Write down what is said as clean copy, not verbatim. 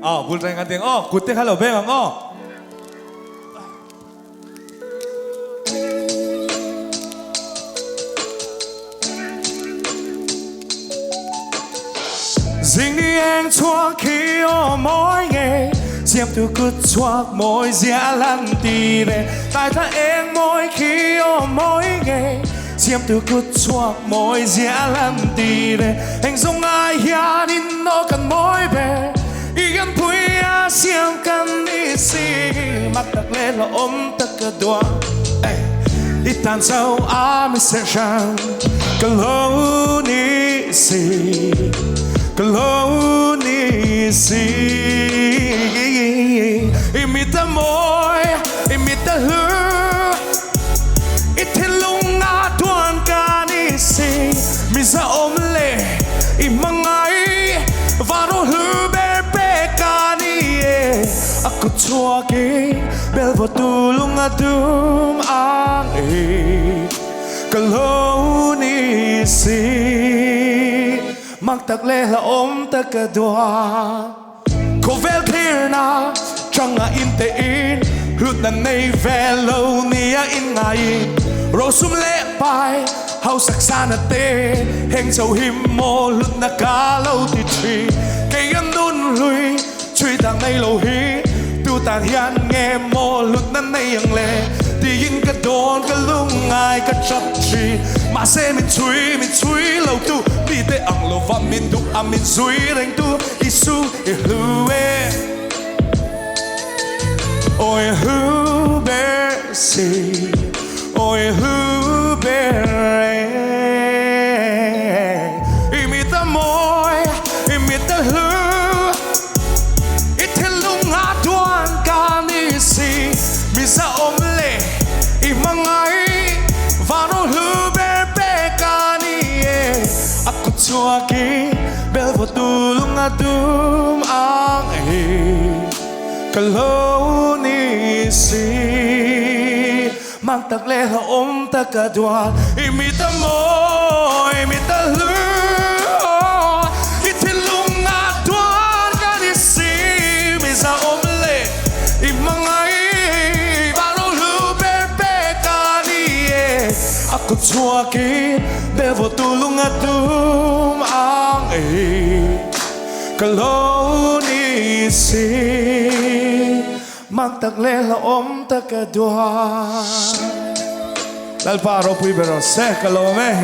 bulteng kanting kutte kalau bengang riêng đi anh chua khi mỗi ngày xem tôi cứ choạc mỗi dĩa lăn tì này tại ta em mỗi khi mỗi ngày xem tôi cứ choạc mỗi dĩa lăn tì này anh giống ai ya đi nó cần mỗi bề ý gần vui à xem cần đi xì mặt đặc lên là ôm tất cả đua ít tan sau à mình sẽ rằng cái lâu đi xì Kalonisi imita moy imita hu itilunga tuan kanisi misa omle imangai varo hu berpe kani aku tuaki belvo tulung adum ang Kalonisi Magtag leha takadwa Kovel clear na Changa intein Hlut na nay velo niya ingayin Rosum lepay Hau saksana te Heng châu him mo Hlut na kalaw ti tri Kay andun lui Chui tang nay lâu hi Tu tàn hian nghe mo Hlut na nay ang le Ti yin ka don ka lung ai ka chap tri Mà xe mình chui lâu tu Đi tê ang lâu và mình đúc à mình chui đánh tu Isu e hư e Ôi hư bê si Ôi hư bê re Imita môi Imita hư Ite lung a tuan ka ni si Misa om le Imangai Vano hư bê Aku tuaki belvo tulung adum ang Kalonisi Magtag leha takadwa Imita mo, imita lu Itilung adwan kanisi Misa omle Imangai Vano hu berpe kani Aku tuaki belvo tulung adum ang Kalonisi Magtag leha takadwa Dal paro pui bero se kalome